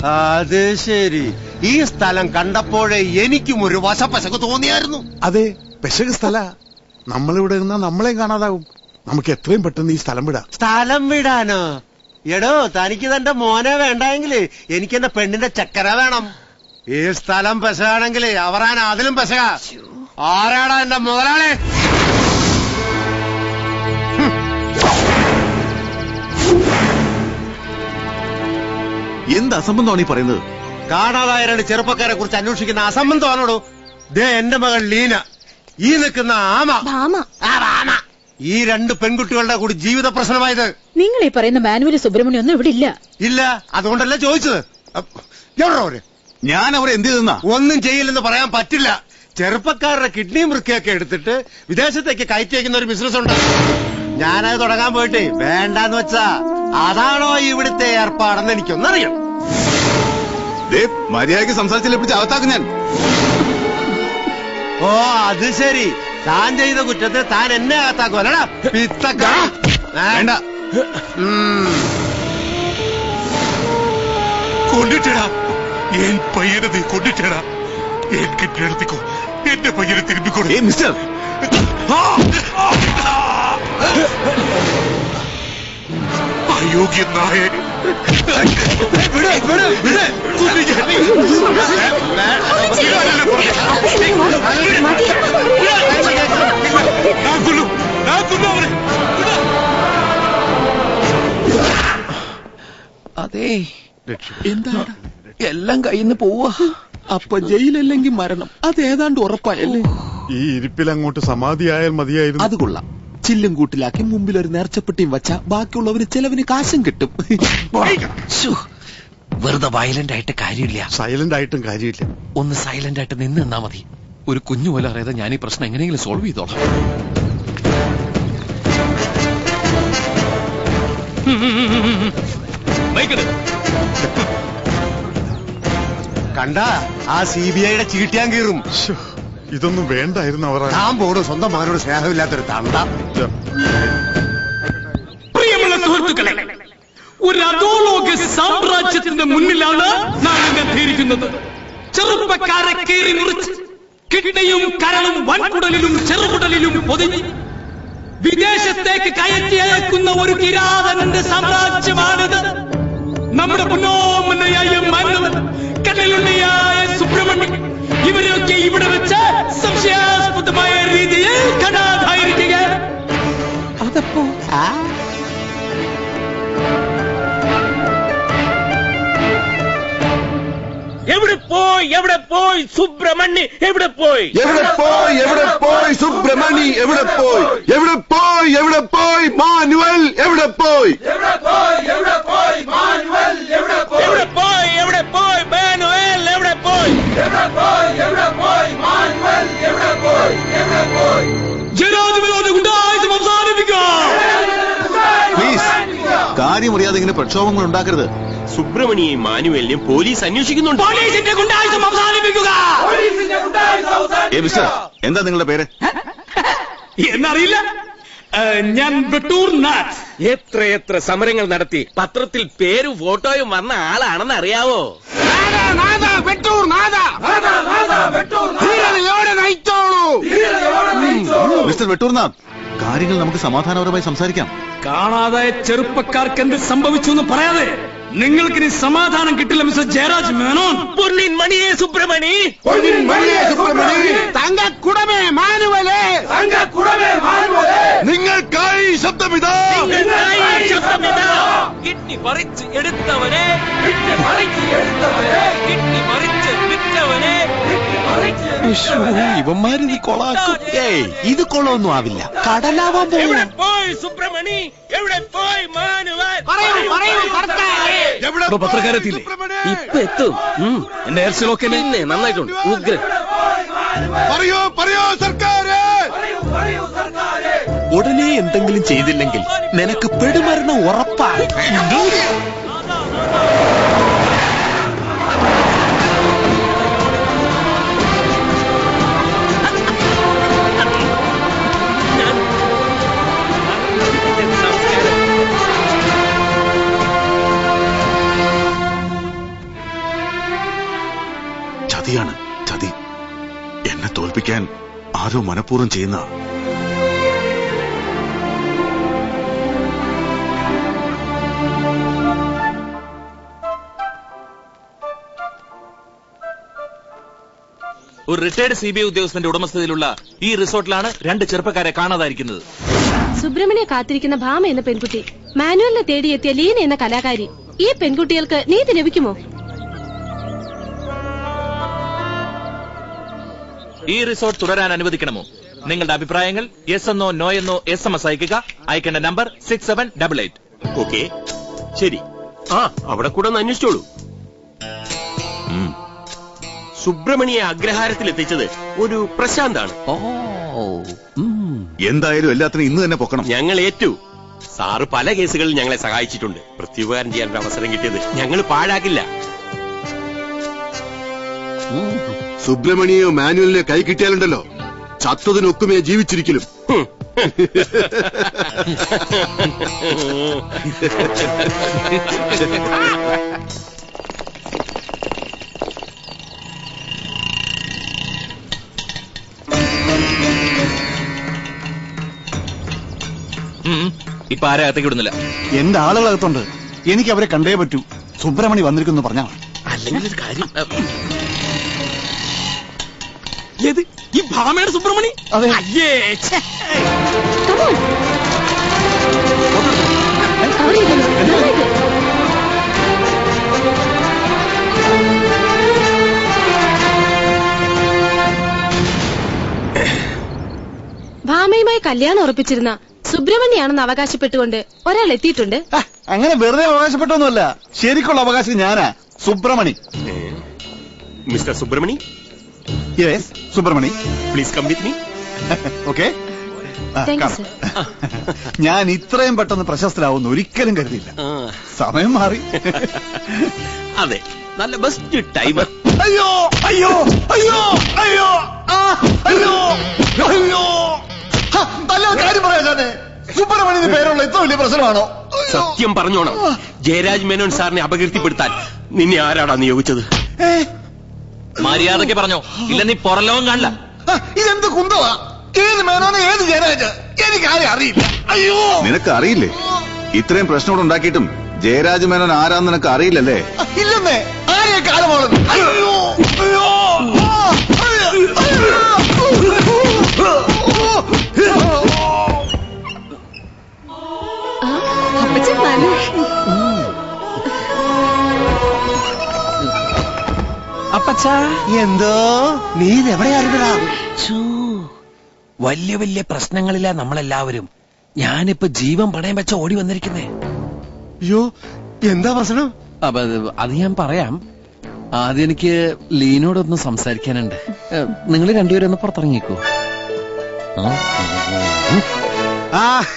അത് ശരി. ഈ സ്ഥലം കണ്ടപ്പോഴേ എനിക്കും ഒരു വശപ്പശക്ക് തോന്നിയായിരുന്നു. അതെ, പെശക സ്ഥല. നമ്മളിവിടെ നിന്നാ നമ്മളെയും കാണാതാവും. നമുക്ക് എത്രയും പെട്ടെന്ന് ഈ സ്ഥലം വിടാം. സ്ഥലം വിടാനോ? എടോ, തനിക്ക് തന്റെ മോനെ വേണ്ടെങ്കില് എനിക്ക് എന്റെ പെണ്ണിന്റെ ചക്കര വേണം. ഈ സ്ഥലം പെശകാണെങ്കില് അവറാൻ അതിലും പെശക. ആരാടാ എന്റെ മുതലാളി? എന്ത് അസംബന്ധമാണ് ഈ പറയുന്നത്? കാണാതായ രണ്ട് ചെറുപ്പക്കാരെ കുറിച്ച് അന്വേഷിക്കുന്ന അസംബന്ധമാണോടോ? ദേ എന്റെ മകൾ ലീന, ഈ നിൽക്കുന്ന ആമ, ഈ രണ്ട് പെൺകുട്ടികളുടെ കൂടി ജീവിത പ്രശ്നമായത്. നിങ്ങൾ ഈ പറയുന്ന മാനുവൽ സുബ്രഹ്മണ്യം ഒന്നും ഇവിടെ ഇല്ല. അതുകൊണ്ടല്ലേ ചോദിച്ചത്. എവിടെ ഞാൻ അവരെ എന്ത് ചെയ്തെന്നാ? ഒന്നും ചെയ്യില്ലെന്ന് പറയാൻ പറ്റില്ല. ചെറുപ്പക്കാരുടെ കിഡ്നിയും വൃക്കയൊക്കെ എടുത്തിട്ട് വിദേശത്തേക്ക് കയറ്റിയേക്കുന്ന ഒരു ബിസിനസ് ഉണ്ട്. ഞാനത് തുടങ്ങാൻ പോയിട്ട് വേണ്ടാന്ന് വെച്ചാ അതാണോ ഇവിടുത്തെ ഏർപ്പാടെന്ന് എനിക്കൊന്നറിയണം. മര്യാദയ്ക്ക് സംസാരിച്ചില്ല, പിടിച്ച് അകത്താക്കും ഞാൻ. ഓ അത് ശരി. താൻ ചെയ്ത കുറ്റത്തെ താൻ എന്നെ അകത്താക്കുമല്ലടാ പിത്തക്ക. വേണ്ട, കൊണ്ടിട്ടടാ എൻ പയ്യനെ നീ കൊണ്ടിട്ടടാ. എൻ കെട്ടിയെടുത്തിക്കോ, എന്റെ പയ്യനെ തിരുമ്പിക്കോളൂ. മിസ്റ്റർ, അയോഗ്യ നായ. അതെ, എന്താ എല്ലാം കയ്യിന്ന് പോവാ. അപ്പൊ ജയിലല്ലെങ്കിൽ മരണം, അതേതാണ്ട് ഉറപ്പായല്ലേ? ഈ ഇരിപ്പിലങ്ങോട്ട് സമാധിയായാൽ മതിയായിരുന്നു. അത് കൊള്ളാം. ചില്ലും കൂട്ടിലാക്കി മുമ്പിൽ ഒരു നേർച്ചപ്പെട്ടിയും വച്ച ബാക്കിയുള്ളവന് ചെലവിന് കാശും കിട്ടും. വെറുതെ വയലന്റ് ആയിട്ട് കാര്യമില്ല. സൈലന്റ് ആയിട്ടും കാര്യമില്ല. ഒന്ന് സൈലന്റ് ആയിട്ട് നിന്ന് നിന്നാ മതി. ഒരു കുഞ്ഞു പോലെ അറിയാതെ ഞാൻ ഈ പ്രശ്നം എങ്ങനെയെങ്കിലും സോൾവ് ചെയ്തോളാം. കണ്ട ആ CBIയുടെ ചീട്ടിയാൻ കീറും. ഇതൊന്നും വേണ്ടായിരുന്നു അവർ. താൻ പോടും സ്വന്തം മകനോട് സ്നേഹമില്ലാത്തൊരു തണ്ട. പ്രിയമുള്ള സുഹൃത്തുക്കളെ, ഒരു അധോലോക സാമ്രാജ്യത്തിന്റെ മുന്നിലാണ് നാം എത്തിയിരിക്കുന്നത്. ചെറുപ്പക്കാരെ കീറി മുറിച്ച് കിഡ്നിയും കരളും വൻകുടലിലും ചെറുകുടലിലും പൊതിഞ്ഞ് വിദേശത്തേക്ക് കയറ്റി അയക്കുന്ന ഒരു കിരാതന്റെ സാമ്രാജ്യമാണിത്. നമ്മുടെ പുന്നോമനയായ മാനവൻ, കടലുണ്ണിയായ സുബ്രഹ്മണ്യം, ഇവരൊക്കെ ഇവിടെ വെച്ച് സംശയാസ്പദമായ രീതിയിൽ കാണാതായിരിക്കുക. അതപ്പോ എവിടെ പോയി സുബ്രഹ്മണ്യ? എവിടെ പോയി സുബ്രഹ്മണി? എവിടെ പോയി മാനുവൽ? എവിടെ പോയി മാനുവൽ? ജനാധിപത്യ ഗുണ്ടായിസം അവസാനിപ്പിക്കുക. പ്ലീസ്, കാര്യമറിയാതെ ഇങ്ങനെ പ്രക്ഷോഭങ്ങൾ ഉണ്ടാക്കരുത്. സുബ്രഹ്മണ്യെയും മാനുവലിനെയും പോലീസ് അന്വേഷിക്കുന്നുണ്ട്. പോലീസിന്റെ ഗുണ്ടായിസം അവസാനിപ്പിക്കുക. മിസ്റ്റർ, എന്താ നിങ്ങളുടെ പേര്? എന്നറിയില്ല. ഞാൻ വെട്ടൂർനാഥ്. എത്ര സമരങ്ങൾ നടത്തി പത്രത്തിൽ പേരും ഫോട്ടോയും വന്ന ആളാണെന്ന് അറിയാവോ? മിസ്റ്റർ വെട്ടൂർനാഥ്, കാര്യങ്ങൾ നമുക്ക് സമാധാനപരമായി സംസാരിക്കാം. കാണാതായ ചെറുപ്പക്കാർക്ക് എന്ത് സംഭവിച്ചു എന്ന് പറയാതെ നിങ്ങൾക്കിനി സമാധാനം കിട്ടില്ല മിസ്റ്റർ ജയരാജ് മേനോൻ. പൊന്നിൻ മണിയെ സുബ്രഹ്മണി, തങ്കക്കുടമേ മാനുവലേ, നിങ്ങൾക്കായി ശബ്ദമിതാ. കിഡ്നി പറിച്ച് എടുത്തവനെ, കിഡ്നി പറിച്ച് വിറ്റവനെ. ഇവന്മാര് നീ കൊളാക്കും. ഇത് കൊള്ളൊന്നും ആവില്ല, കടലാവാൻ പോകും. എവിടെ പോയി സുബ്രഹ്മണി? എവിടെ പോയി മാനുവൽ? പത്രക്കാരെത്തിയില്ലേ? ഇപ്പൊ എത്തും. എന്റെ എയർസിലൊക്കെ പിന്നെ നന്നായിട്ടുണ്ട്. ഉഗ്രൻ. പറയൂ സർക്കാരെ. ഉടനെ എന്തെങ്കിലും ചെയ്തില്ലെങ്കിൽ നിനക്ക് പെടുമരണം ഉറപ്പാ. ചതിയാണ്, ചതി. എന്നെ തോൽപ്പിക്കാൻ ആരോ മനഃപൂർവ്വം ചെയ്യുന്ന. ഒരു റിട്ടയർഡ് CBI ഉദ്യോഗസ്ഥന്റെ ഉടമസ്ഥതയിലുള്ള ഈ റിസോർട്ടിലാണ് 2 ചെറുപ്പക്കാരെ കാണാതായിരിക്കുന്നത്. സുബ്രഹ്മണ്യെ കാത്തിരിക്കുന്ന ഭാമ എന്ന പെൺകുട്ടി, മാനുവലിനെ തേടിയെത്തിയ ലീന എന്ന കലാകാരി. ഈ പെൺകുട്ടികൾക്ക് നീതി ലഭിക്കുമോ? ഈ റിസോർട്ട് തുടരാൻ അനുവദിക്കണമോ? നിങ്ങളുടെ അഭിപ്രായങ്ങൾ യെസ് എന്നോ നോ എന്നോ SMS അയക്കുക. അയക്കേണ്ട നമ്പർ 6788. ഓക്കെ, ശരി. അവിടെ കൂടെ ഒന്ന് അന്വേഷിച്ചോളൂ. സുബ്രഹ്മണ്യെ അഗ്രഹാരത്തിൽ എത്തിച്ചത് ഒരു പ്രശാന്താണ്. എന്തായാലും എല്ലാത്തിനും ഇന്ന് തന്നെ പൊക്കണം. ഞങ്ങൾ ഏറ്റു. സാറ് പല കേസുകളിൽ ഞങ്ങളെ സഹായിച്ചിട്ടുണ്ട്. പ്രത്യുപകാരം ചെയ്യാൻ ഒരു അവസരം കിട്ടിയത് ഞങ്ങൾ പാഴാക്കില്ല. സുബ്രഹ്മണ്യോ മാനുവലിനെ കൈ കിട്ടിയാലുണ്ടല്ലോ, ചത്തതിനൊക്കുമേ ജീവിച്ചിരിക്കലും. ഇപ്പൊ ആരെ അകത്തേക്ക് വിടുന്നില്ല. എന്റെ ആളുകളകത്തുണ്ട്, എനിക്ക് അവരെ കണ്ടേ പറ്റൂ. സുബ്രഹ്മണി വന്നിരിക്കുന്നു പറഞ്ഞാ. അല്ലെങ്കിൽ ഒരു കാര്യം, ഏത് ഈ ഭാമയുടെ സുബ്രഹ്മണി? അതെ. അയ്യേ, ഛെ. ഭാമയുമായി കല്യാണം ഉറപ്പിച്ചിരുന്ന സുബ്രഹ്മണ്യാണെന്ന് അവകാശപ്പെട്ടുകൊണ്ട് ഒരാൾ എത്തിയിട്ടുണ്ട്. അങ്ങനെ വെറുതെ അവകാശപ്പെട്ടൊന്നുമല്ല, ശരിക്കുള്ള അവകാശം ഞാനാ. Subramani. Mister Subramani. Yes, Subramani. Please come with me. Okay. Thank you sir. ഞാൻ ഇത്രയും പെട്ടെന്ന് പ്രശസ്തരാവുന്ന ഒരിക്കലും കരുതിയില്ല. സമയം മാറി. അതെ, നല്ല ബെസ്റ്റ് ടൈം. അയ്യോ അയ്യോ അയ്യോ അയ്യോ അയ്യോ അയ്യോ. നല്ല കാര്യം പറയാ. സുബ്രഹ്മണ്യന് പേരുള്ള ഇത്ര വലിയ പ്രശ്നമാണോ? സത്യം പറഞ്ഞോണം, ജയരാജ് മേനോൻ സാറിനെ അപകീർത്തിപ്പെടുത്താൻ നിന്നെ ആരാടാ നിയോഗിച്ചത്? മര്യാദയ്ക്ക് പറഞ്ഞോ, ഇല്ല നീ പുറലോകം കാണില്ല. ഇതെന്ത് കുന്തവാ? ഏത് മേനോനെ ഏത് ജയരാജ്? എനിക്ക് ആരെയും അറിയില്ല. അയ്യോ, നിനക്ക് അറിയില്ലേ? ഇത്രയും പ്രശ്നം ഉണ്ടാക്കിയിട്ടും ജയരാജ് മേനോൻ ആരാന്ന് നിനക്ക് അറിയില്ലല്ലേ? ഇല്ലെന്നേ. ആരെയെ കാലമാണ്? അയ്യോ അയ്യോ. അപ്പച്ചാ, എന്തോ നീ ഇതെവിടെയായിരുന്നടാ? വലിയ വലിയ പ്രശ്നങ്ങളില്ല നമ്മളെല്ലാവരും. ഞാനിപ്പോ ജീവൻ പണയം വെച്ച ഓടി വന്നിരിക്കുന്നേ. അയ്യോ, എന്താ പ്രശ്നം? അപ്പൊ അത് ഞാൻ പറയാം. ആദ്യം എനിക്ക് ലീനോടൊന്ന് സംസാരിക്കാനുണ്ട്. നിങ്ങൾ രണ്ടുപേരും ഒന്ന് പുറത്തിറങ്ങിക്കോ.